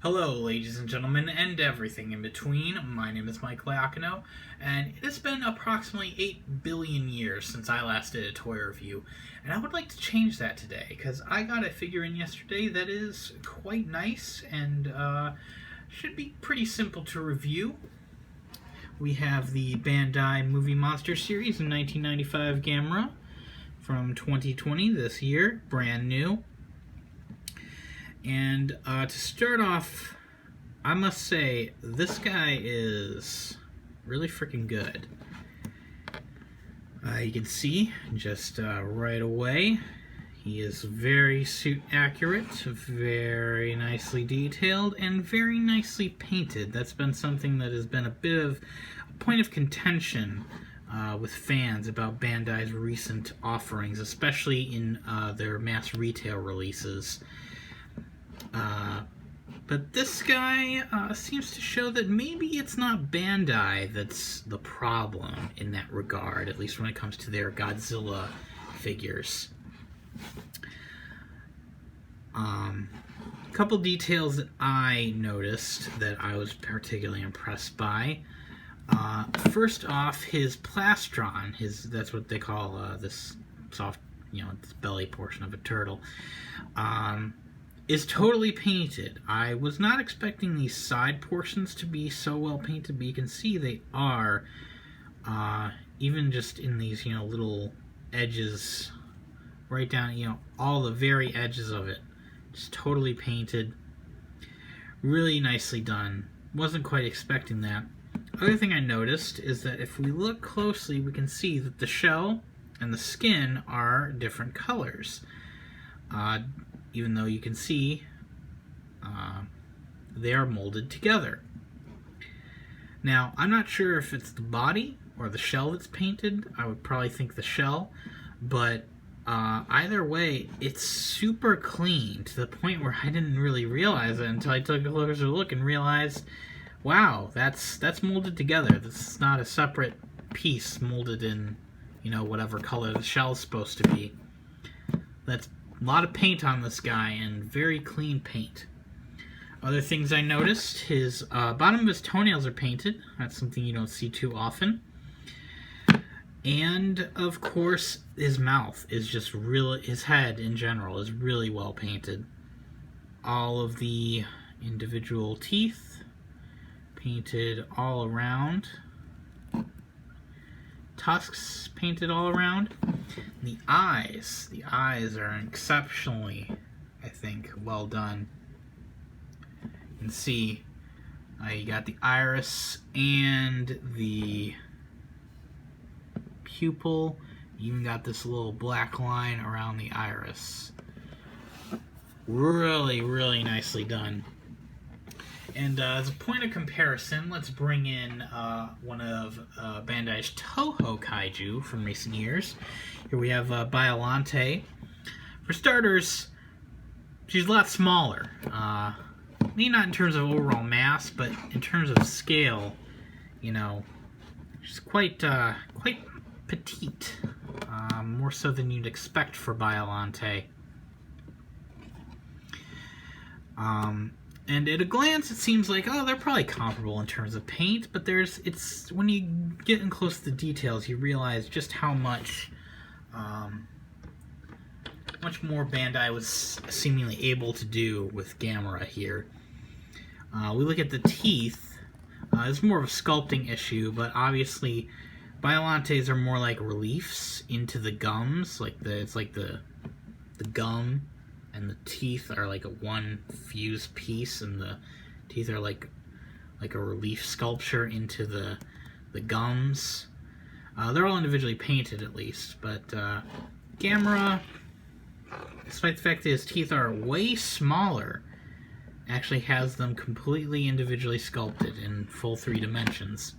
Hello, ladies and gentlemen, and everything in between. My name is Mike Liacano, and it has been approximately 8 billion years since I last did a toy review, and I would like to change that today, because I got a figure in yesterday that is quite nice and should be pretty simple to review. We have the Bandai Movie Monster Series in 1995 Gamera from 2020, this year, brand new. And to start off, I must say, this guy is really freaking good. You can see, just right away, he is very suit accurate, very nicely detailed, and very nicely painted. That's been something that has been a bit of a point of contention with fans about Bandai's recent offerings, especially in their mass retail releases. But this guy seems to show that maybe it's not Bandai that's the problem in that regard, at least when it comes to their Godzilla figures. A couple details that I noticed that I was particularly impressed by. First off, his plastron, that's what they call this soft, this belly portion of a turtle, is totally painted. I was not expecting these side portions to be so well painted, but you can see they are, even just in these, little edges, right down, all the very edges of it, just totally painted. Really nicely done. Wasn't quite expecting that. Other thing I noticed is that if we look closely, we can see that the shell and the skin are different colors. Even though you can see they are molded together. Now, I'm not sure if it's the body or the shell that's painted. I would probably think the shell, but either way, it's super clean to the point where I didn't really realize it until I took a closer look and realized, wow, that's molded together. This is not a separate piece molded in, whatever color the shell is supposed to be. That's a lot of paint on this guy, and very clean paint. Other things I noticed, his bottom of his toenails are painted. That's something you don't see too often. And, of course, his mouth is just really, his head in general is really well painted. All of the individual teeth painted all around. Tusks painted all around. The eyes are exceptionally, I think, well done. You can see you got the iris and the pupil. You even got this little black line around the iris. Really, really nicely done. And as a point of comparison, let's bring in one of Bandai's Toho Kaiju from recent years. Here we have Biollante. For starters, she's a lot smaller. Maybe not in terms of overall mass, but in terms of scale, she's quite petite. More so than you'd expect for Biollante. And at a glance, it seems like, oh, they're probably comparable in terms of paint, but it's when you get in close to the details, you realize just how much more Bandai was seemingly able to do with Gamera here. We look at the teeth. It's more of a sculpting issue, but obviously, Biollantes are more like reliefs into the gums, it's like the gum. And the teeth are like a one fused piece, and the teeth are like a relief sculpture into the gums. They're all individually painted, at least, but Gamera, despite the fact that his teeth are way smaller, actually has them completely individually sculpted in full 3 dimensions.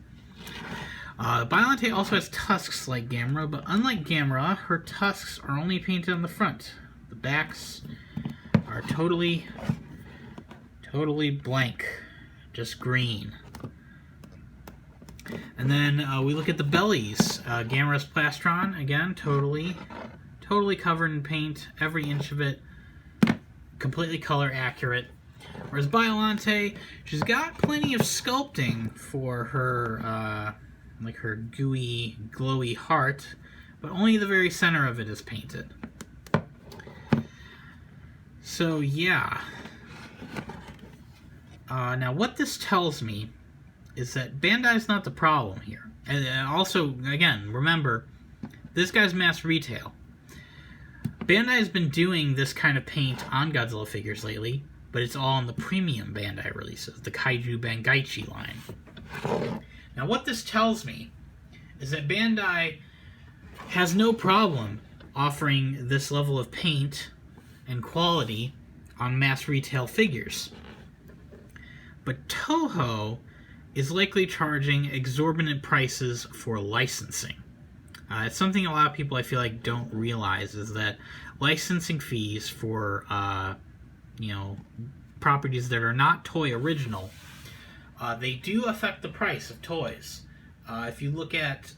Biollante also has tusks like Gamera, but unlike Gamera, her tusks are only painted on the front. The backs are totally blank, just green. And then we look at the bellies. Gamera's plastron, again, totally covered in paint, every inch of it, completely color accurate. Whereas Biollante, she's got plenty of sculpting for her, like her gooey, glowy heart, but only the very center of it is painted. So yeah. Now what this tells me is that Bandai's not the problem here. And also, again, remember, this guy's mass retail. Bandai's been doing this kind of paint on Godzilla figures lately, but it's all in the premium Bandai releases, the Kaiju Bangaichi line. Now what this tells me is that Bandai has no problem offering this level of paint and quality on mass retail figures. But Toho is likely charging exorbitant prices for licensing. It's something a lot of people, I feel like, don't realize, is that licensing fees for properties that are not toy original, they do affect the price of toys. If you look at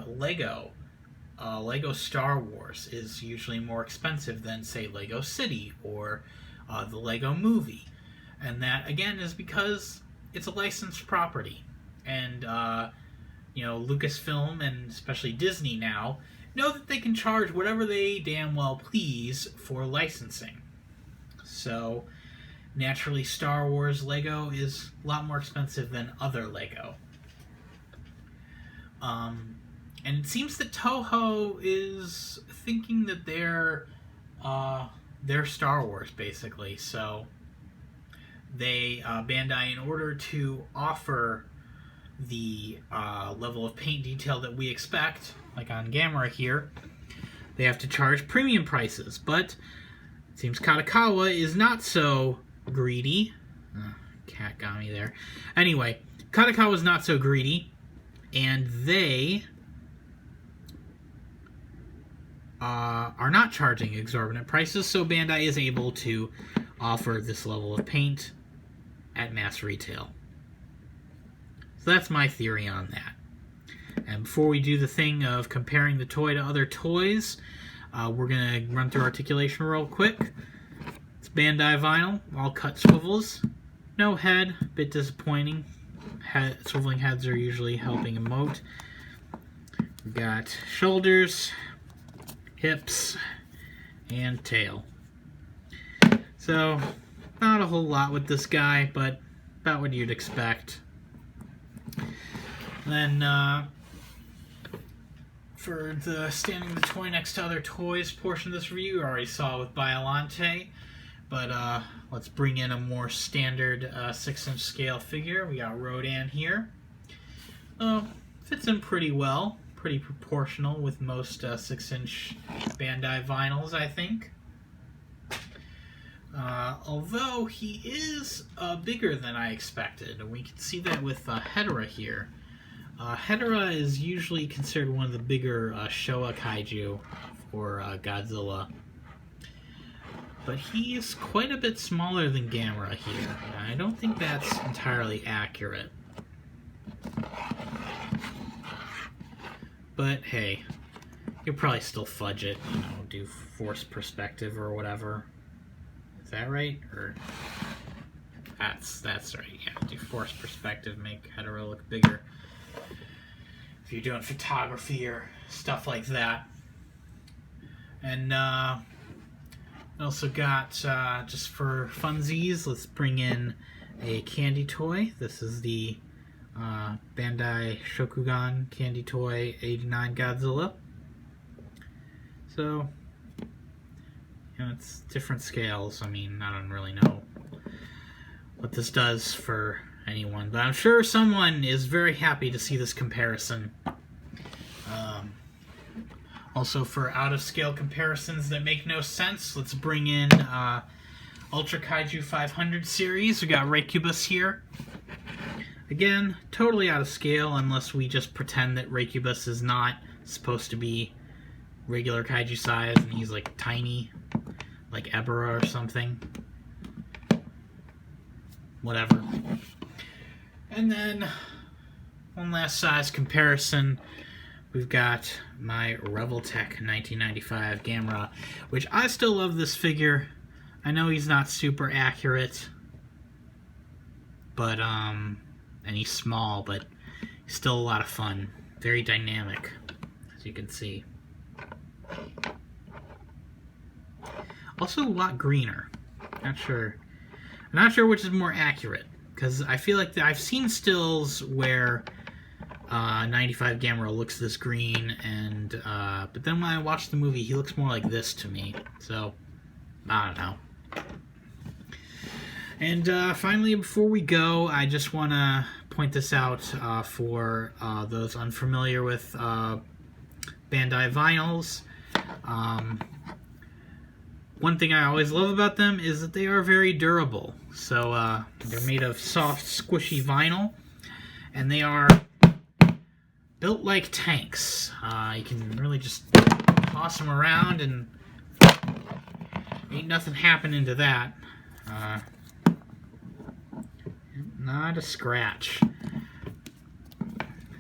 Lego Star Wars is usually more expensive than, say, Lego City or the Lego Movie. And that, again, is because it's a licensed property. And, Lucasfilm and especially Disney now know that they can charge whatever they damn well please for licensing. So, naturally, Star Wars Lego is a lot more expensive than other Lego. And it seems that Toho is thinking that they're Star Wars, basically. So they, Bandai, in order to offer the level of paint detail that we expect, like on Gamera here, they have to charge premium prices. But it seems Katakawa is not so greedy. Cat got me there. Anyway, Katakawa is not so greedy, and they are not charging exorbitant prices, so Bandai is able to offer this level of paint at mass retail. So that's my theory on that. And before we do the thing of comparing the toy to other toys, we're going to run through articulation real quick. It's Bandai vinyl, all cut swivels. No head, a bit disappointing. Swiveling heads are usually helping emote. We've got shoulders, hips, and tail. So, not a whole lot with this guy, but about what you'd expect. Then, for the standing the toy next to other toys portion of this review, you already saw with Biollante, but let's bring in a more standard 6-inch scale figure. We got Rodan here. Fits in pretty well. Pretty proportional with most 6-inch Bandai vinyls, I think. Although he is bigger than I expected, and we can see that with Hedorah here. Hedorah is usually considered one of the bigger Showa kaiju for Godzilla, but he is quite a bit smaller than Gamera here. I don't think that's entirely accurate. But hey, you'll probably still fudge it, do forced perspective or whatever. Is that right? Or that's right. Yeah, do forced perspective, make Hedorah look bigger. If you're doing photography or stuff like that. And also got, just for funsies, let's bring in a candy toy. This is the Bandai Shokugan candy toy 89 Godzilla. So, it's different scales. I mean, I don't really know what this does for anyone, but I'm sure someone is very happy to see this comparison. Also, for out-of-scale comparisons that make no sense, let's bring in Ultra Kaiju 500 series. We got Raikubus here. Again, totally out of scale unless we just pretend that Raikubus is not supposed to be regular kaiju size and he's like tiny, like Ebera or something. Whatever. And then, one last size comparison. We've got my Revoltech 1995 Gamera, which I still love this figure. I know he's not super accurate, but and he's small, but he's still a lot of fun. Very dynamic, as you can see. Also a lot greener. I'm not sure which is more accurate, because I feel like I've seen stills where 95 Gamera looks this green, and but then when I watch the movie, he looks more like this to me. So I don't know. And finally, before we go, I just want to point this out for those unfamiliar with Bandai vinyls. One thing I always love about them is that they are very durable. So they're made of soft, squishy vinyl, and they are built like tanks. You can really just toss them around and ain't nothing happening to that. Not a scratch.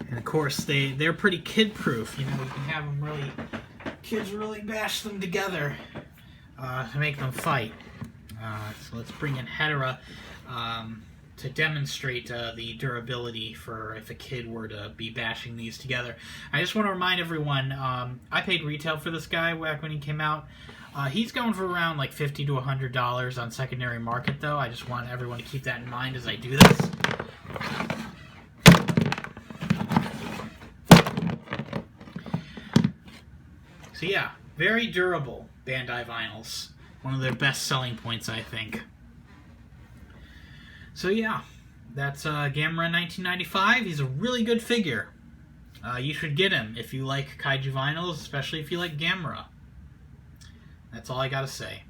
And of course, they're pretty kid-proof. You know, you can have them really, kids really bash them together to make them fight. So let's bring in Hedera to demonstrate the durability for if a kid were to be bashing these together. I just want to remind everyone, I paid retail for this guy back when he came out. He's going for around like $50 to $100 on secondary market, though. I just want everyone to keep that in mind as I do this. So yeah, very durable Bandai vinyls. One of their best selling points, I think. So yeah, that's Gamera 1995. He's a really good figure. You should get him if you like kaiju vinyls, especially if you like Gamera. That's all I gotta say.